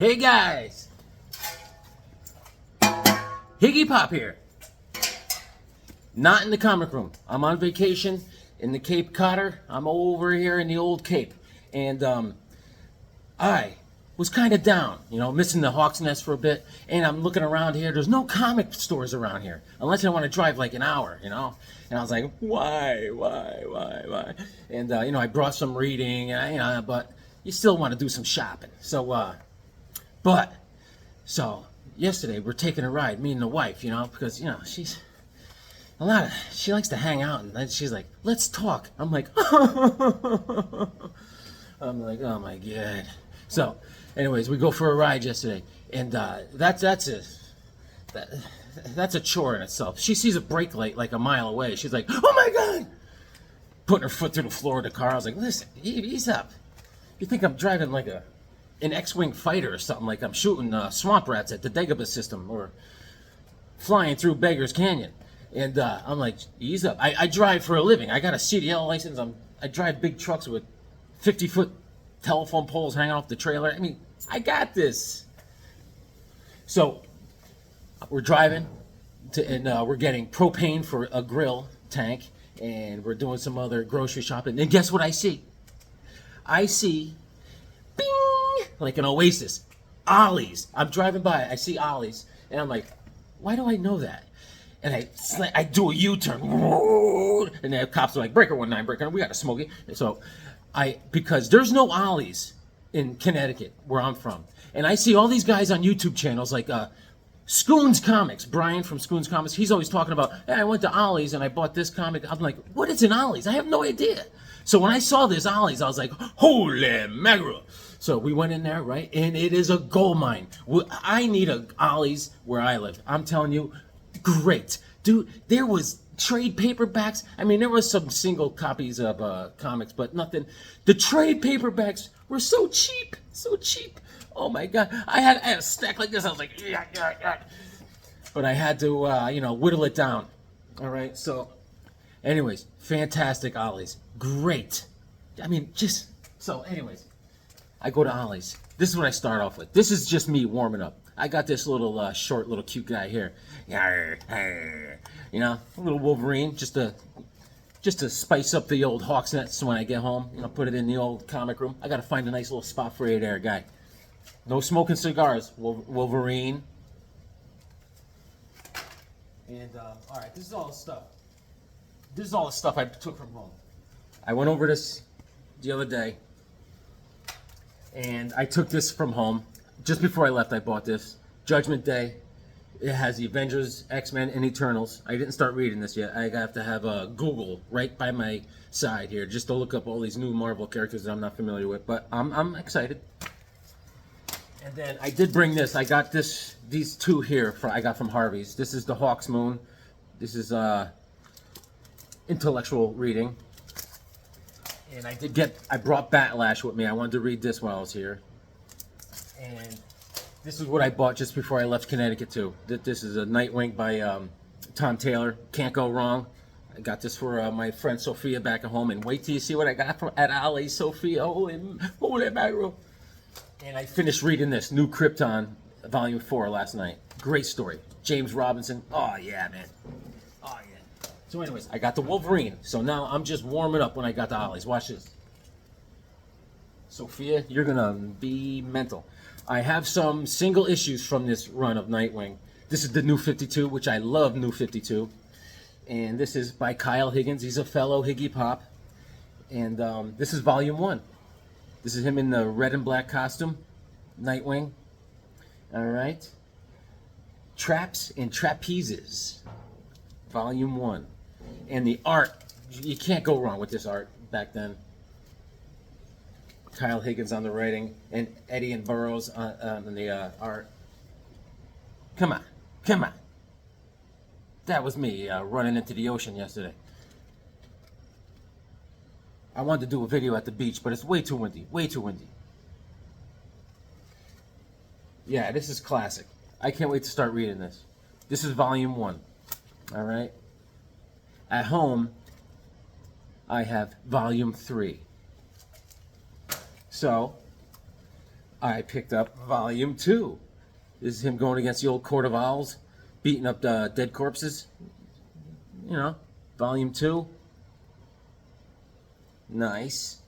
Hey guys, Higgy Pop here. Not in the comic room. I'm on vacation in the Cape Cotter. I'm over here in the old Cape, and I was kind of down, missing the Hawk's Nest for a bit. And I'm looking around here. There's no comic stores around here, unless I want to drive like an hour, And I was like, why? And I brought some reading, and but you still want to do some shopping, So yesterday we're taking a ride, me and the wife, because she likes to hang out, and then she's like, let's talk. I'm like, oh my god. So, anyways, we go for a ride yesterday, and that's a chore in itself. She sees a brake light like a mile away. She's like, oh my god, putting her foot through the floor of the car. I was like, listen, ease up. You think I'm driving like an X-Wing fighter or something, like I'm shooting swamp rats at the Dagobah system or flying through Beggar's Canyon. And I'm like, ease up. I drive for a living. I got a CDL license. I drive big trucks with 50-foot telephone poles hanging off the trailer. I mean, I got this. So we're driving and we're getting propane for a grill tank, and we're doing some other grocery shopping. And guess what I see? I see, bing, like an Oasis, Ollies. I'm driving by, I see Ollies, and I'm like, why do I know that? And I do a U-turn, and the cops are like, breaker 19, breaker, we got to smoke it. So because there's no Ollies in Connecticut, where I'm from, and I see all these guys on YouTube channels like Scoons Comics, Brian from Scoons Comics, he's always talking about, hey, I went to Ollie's and I bought this comic. I'm like, what is an Ollie's? I have no idea. So when I saw this Ollie's, I was like, holy mackerel. So we went in there, right? And it is a gold mine. I need a Ollie's where I live. I'm telling you, great. Dude, there was trade paperbacks. I mean, there was some single copies of comics, but nothing. The trade paperbacks were so cheap, so cheap. Oh my God. I had a stack like this. I was like, yeah. But I had to, whittle it down. All right. So anyways, fantastic Ollies. Great. I mean, anyways, I go to Ollie's. This is what I start off with. This is just me warming up. I got this little short, little cute guy here. A little Wolverine, just to spice up the old Hawk's Nest when I get home. Put it in the old comic room. I got to find a nice little spot for you there, guy. No smoking cigars, Wolverine. And, all right, this is all the stuff. This is all the stuff I took from home. I went over this the other day, and I took this from home. Just before I left, I bought this. Judgment Day. It has the Avengers, X-Men, and Eternals. I didn't start reading this yet. I have to have Google right by my side here just to look up all these new Marvel characters that I'm not familiar with. But I'm excited. And then I did bring this. I got these two here I got from Harvey's. This is the Hawk's Moon. This is intellectual reading. And I brought Batlash with me. I wanted to read this while I was here. And this is what I bought just before I left Connecticut too. This is a Nightwing by Tom Taylor. Can't go wrong. I got this for my friend Sophia back at home. And wait till you see what I got at Ollie's, Sophia. Holy mackerel. And I finished reading this, New Krypton, Volume 4 last night. Great story. James Robinson. Oh, yeah, man. Oh, yeah. So anyways, I got the Wolverine. So now I'm just warming up when I got the Ollie's. Watch this. Sophia, you're going to be mental. I have some single issues from this run of Nightwing. This is the New 52, which I love New 52. And this is by Kyle Higgins. He's a fellow Higgy Pop. And this is Volume 1. This is him in the red and black costume, Nightwing. All right. Traps and Trapezes, Volume 1. And the art, you can't go wrong with this art back then. Kyle Higgins on the writing, and Eddie and Burroughs on the art. Come on. That was me running into the ocean yesterday. I wanted to do a video at the beach, but it's way too windy. Yeah, this is classic. I can't wait to start reading this. This is Volume 1. All right. At home, I have Volume 3. So, I picked up Volume 2. This is him going against the old Court of Owls, beating up the dead corpses. You know, Volume 2. Nice.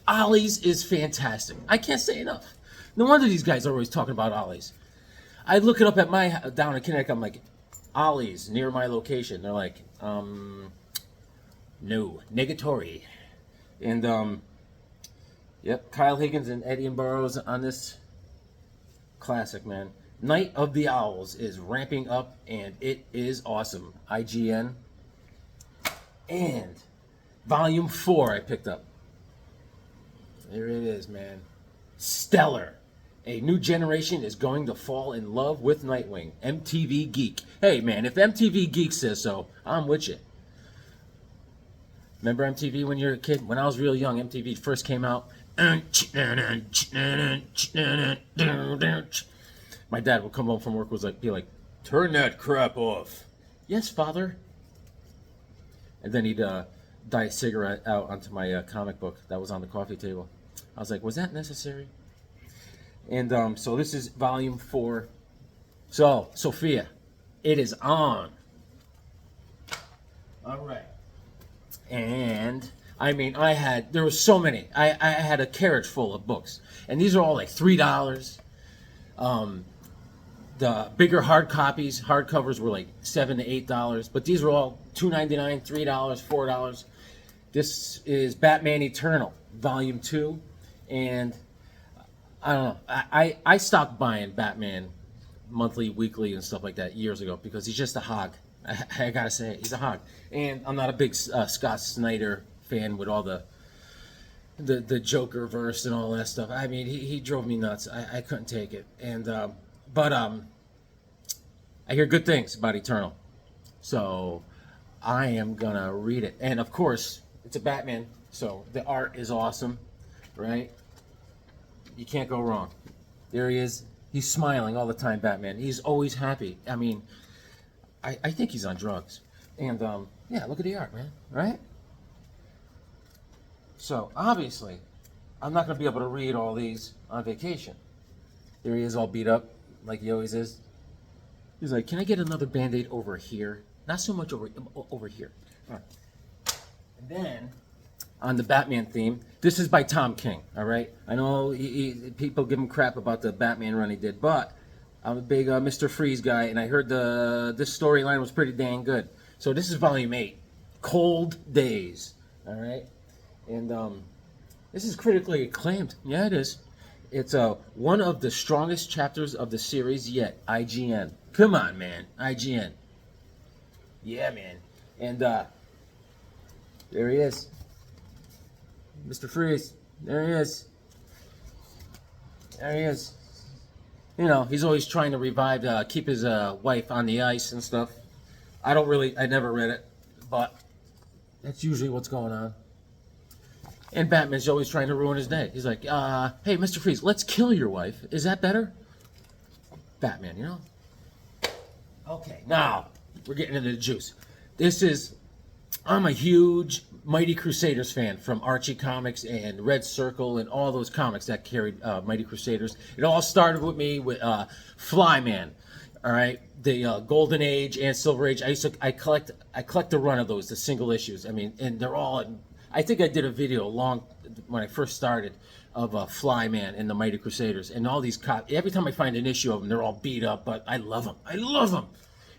Ollie's is fantastic. I can't say enough. No wonder these guys are always talking about Ollie's. I look it up at down in Connecticut. I'm like, Ollie's near my location. They're like, no, negatory. And yep, Kyle Higgins and Eddie and Burroughs on this classic, man. Night of the Owls is ramping up, and it is awesome. IGN. And Volume 4 I picked up. There it is, man. Stellar. A new generation is going to fall in love with Nightwing. MTV Geek. Hey, man, if MTV Geek says so, I'm with you. Remember MTV when you were a kid? When I was real young, MTV first came out. My dad would come home from work, be like, turn that crap off. Yes, father. And then he'd dye a cigarette out onto my comic book that was on the coffee table. I was like, was that necessary? And so this is Volume 4. So, Sophia, it is on. All right. And, I mean, there was so many. I had a carriage full of books. And these are all like $3. The bigger hardcovers were like $7 to $8. But these were all $2.99, $3, $4. This is Batman Eternal, Volume 2. And I don't know. I stopped buying Batman monthly, weekly, and stuff like that years ago because he's just a hog. I gotta say, he's a hog. And I'm not a big Scott Snyder fan with all the Joker verse and all that stuff. I mean, he drove me nuts. I couldn't take it. And but I hear good things about Eternal, so I am gonna read it. And of course, it's a Batman, so the art is awesome, right? You can't go wrong. There he is. He's smiling all the time, Batman. He's always happy. I mean, I think he's on drugs. And, yeah, look at the art, man. Right? So, obviously, I'm not going to be able to read all these on vacation. There he is all beat up, like he always is. He's like, can I get another Band-Aid over here? Not so much over here. All right. And then, on the Batman theme, this is by Tom King, all right? I know people give him crap about the Batman run he did, but I'm a big Mr. Freeze guy, and I heard this storyline was pretty dang good. So this is Volume 8, Cold Days, all right? And this is critically acclaimed. Yeah, it is. It's one of the strongest chapters of the series yet, IGN. Come on, man, IGN. Yeah, man. And there he is. Mr. Freeze. There he is. There he is. You know, he's always trying to revive, keep his wife on the ice and stuff. I never read it, but that's usually what's going on. And Batman's always trying to ruin his day. He's like, hey, Mr. Freeze, let's kill your wife. Is that better? Batman, you know? Okay, now, we're getting into the juice. I'm a huge Mighty Crusaders fan from Archie Comics and Red Circle and all those comics that carried Mighty Crusaders. It all started with me with Flyman, all right? The Golden Age and Silver Age. I collect the run of those, the single issues. I mean, and they're all. I think I did a video when I first started of Flyman and the Mighty Crusaders and all these every time I find an issue of them, they're all beat up, but I love them. I love them.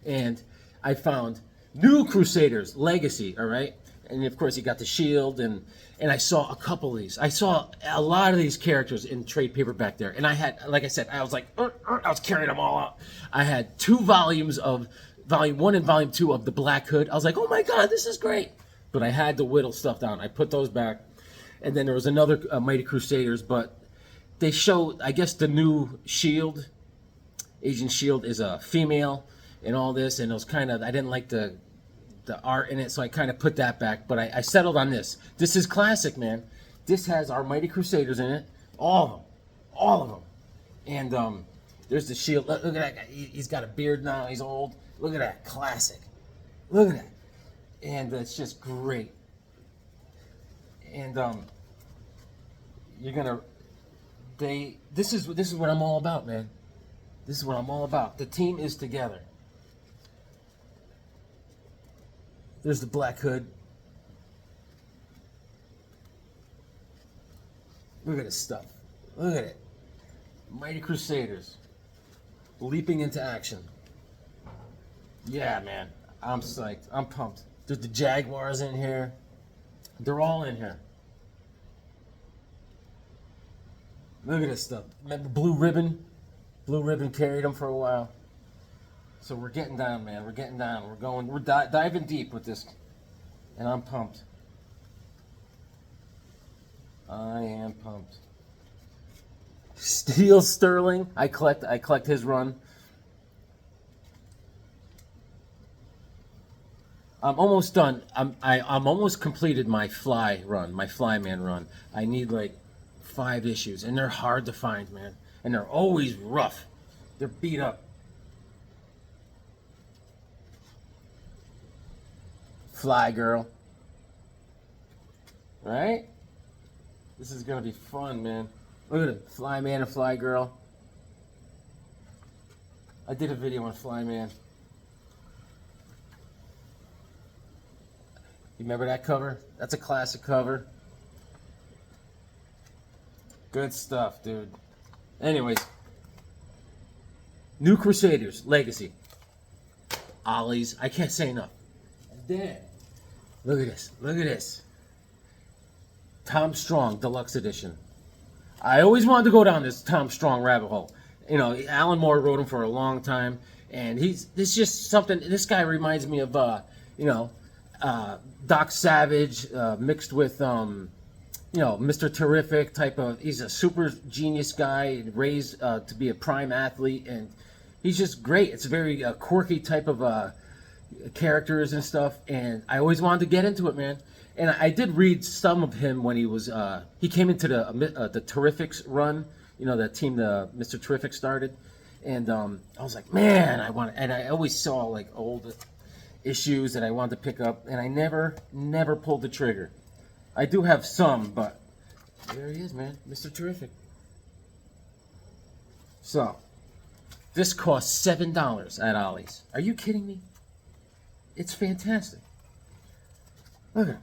And I found New Crusaders Legacy, all right? And of course, you got the Shield, and I saw a couple of these. I saw a lot of these characters in trade paperback there, and I had, like I said, I was like, I was carrying them all out. I had 2 volumes of Volume 1 and Volume 2 of the Black Hood. I was like, oh my God, this is great. But I had to whittle stuff down. I put those back, and then there was another Mighty Crusaders, but they showed, I guess, the new Shield. Agent Shield is a female and all this, and it was kind of, I didn't like the art in it, so I kind of put that back, but I settled on this. This is classic, man. This has our Mighty Crusaders in it, all of them. And there's the Shield. Look at that guy. He's got a beard now. He's old. Look at that, classic. Look at that. And it's just great. And you're gonna This is what I'm all about, man. This is what I'm all about. The team is together. There's the Black Hood. Look at this stuff. Look at it. Mighty Crusaders. Leaping into action. Yeah, man. I'm psyched. I'm pumped. There's the Jaguars in here. They're all in here. Look at this stuff. Remember Blue Ribbon? Blue Ribbon carried them for a while. So we're getting down, man. We're getting down. We're diving deep with this. And I'm pumped. I am pumped. Steel Sterling. I collect his run. I'm almost done. I'm almost completed my Fly run, my Flyman run. I need like 5 issues, and they're hard to find, man. And they're always rough. They're beat up. Fly Girl. Right? This is gonna be fun, man. Look at it, Flyman and Fly Girl. I did a video on Flyman. You remember that cover? That's a classic cover. Good stuff, dude. Anyways, New Crusaders Legacy. Ollies. I can't say enough. And then, look at this. Look at this. Tom Strong Deluxe Edition. I always wanted to go down this Tom Strong rabbit hole. You know, Alan Moore wrote him for a long time, and this just something. This guy reminds me of, Doc Savage mixed with, Mr. Terrific type of. He's a super genius guy, raised to be a prime athlete, and he's just great. It's a very quirky type of characters and stuff, and I always wanted to get into it, man. And I did read some of him when he was he came into the Terrifics run, the team the Mr. Terrific started, and I was like, man, I always saw like old issues that I wanted to pick up, and I never pulled the trigger. I do have some, but there he is, man, Mr. Terrific. So this costs $7 at Ollie's. Are you kidding me? It's fantastic. Look at it.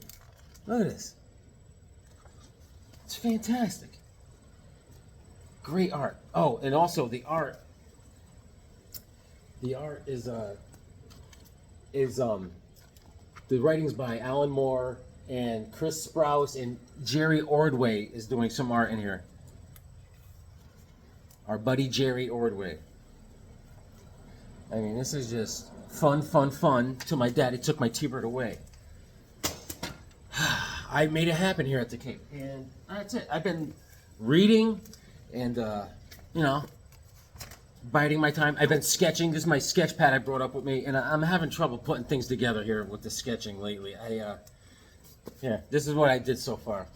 Look at this. It's fantastic. Great art. Oh, and also the art. The art is the writings by Alan Moore and Chris Sprouse, and Jerry Ordway is doing some art in here. Our buddy Jerry Ordway. I mean, this is just fun till my daddy took my T-Bird away. I made it happen here at the Cape, and that's it. I've been reading and, biding my time. I've been sketching. This is my sketch pad I brought up with me, and I'm having trouble putting things together here with the sketching lately. This is what I did so far.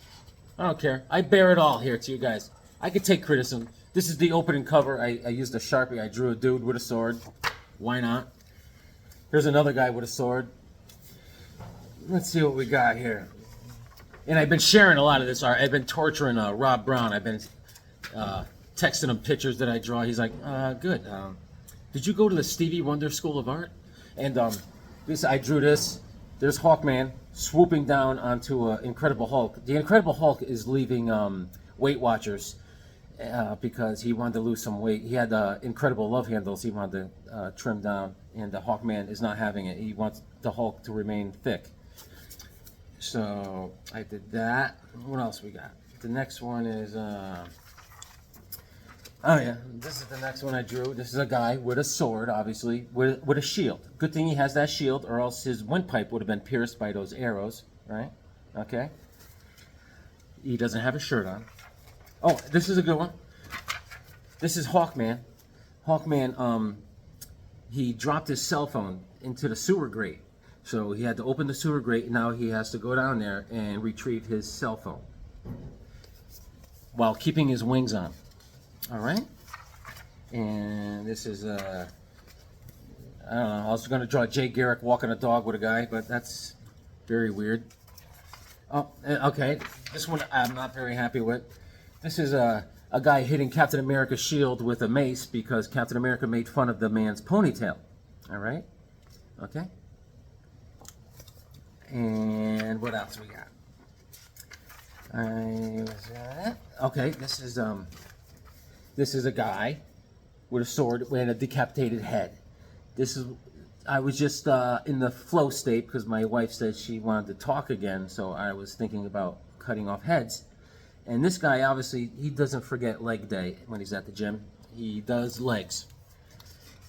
I don't care. I bear it all here to you guys. I could take criticism. This is the opening cover. I used a Sharpie. I drew a dude with a sword. Why not? Here's another guy with a sword. Let's see what we got here. And I've been sharing a lot of this art. I've been torturing Rob Brown. I've been texting him pictures that I draw. He's like, good. Did you go to the Stevie Wonder School of Art? And I drew this. There's Hawkman swooping down onto Incredible Hulk. The Incredible Hulk is leaving Weight Watchers because he wanted to lose some weight. He had incredible love handles he wanted to trim down, and the Hawkman is not having it. He wants the Hulk to remain thick. So I did that. What else we got? The next one is, this is the next one I drew. This is a guy with a sword, obviously, with a shield. Good thing he has that shield, or else his windpipe would have been pierced by those arrows, right? Okay. He doesn't have a shirt on. Oh, this is a good one. This is Hawkman. Hawkman, he dropped his cell phone into the sewer grate. So he had to open the sewer grate, and now he has to go down there and retrieve his cell phone while keeping his wings on. All right? And this is, I don't know, I was going to draw Jay Garrick walking a dog with a guy, but that's very weird. Oh, okay. This one I'm not very happy with. This is a a guy hitting Captain America's shield with a mace because Captain America made fun of the man's ponytail. All right? Okay? And what else we got? Okay, this is a guy with a sword and a decapitated head. I was just in the flow state because my wife said she wanted to talk again, so I was thinking about cutting off heads. And this guy, obviously, he doesn't forget leg day when he's at the gym. He does legs.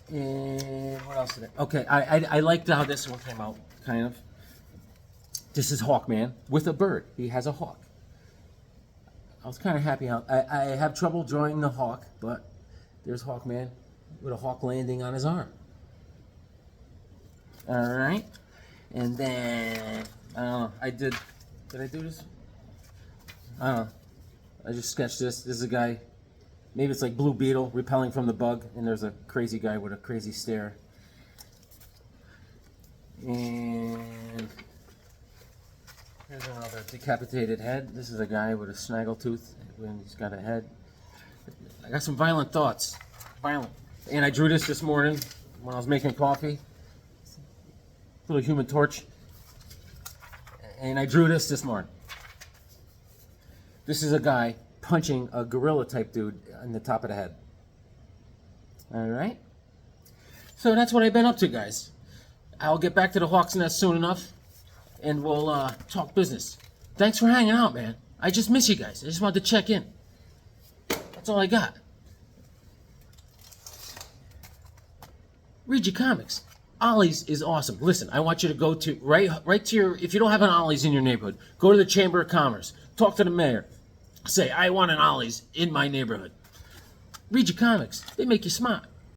And what else did I... Okay, I liked how this one came out, kind of. This is Hawkman with a bird. He has a hawk. I was kind of happy how... I have trouble drawing the hawk, but there's Hawkman with a hawk landing on his arm. Alright. And then... I don't know. Did I do this? I don't know. I just sketched this. This is a guy, maybe it's like Blue Beetle repelling from the bug, and there's a crazy guy with a crazy stare. And here's another decapitated head. This is a guy with a snaggletooth when he's got a head. I got some violent thoughts. Violent. And I drew this morning when I was making coffee. Little Human Torch. And I drew this morning. This is a guy punching a gorilla type dude on the top of the head. Alright? So that's what I've been up to, guys. I'll get back to the Hawk's Nest soon enough, and we'll talk business. Thanks for hanging out, man. I just miss you guys. I just wanted to check in. That's all I got. Read your comics. Ollie's is awesome. Listen, I want you to go to right to your, if you don't have an Ollie's in your neighborhood, go to the Chamber of Commerce. Talk to the mayor. Say, I want an Ollie's in my neighborhood. Read your comics. They make you smart.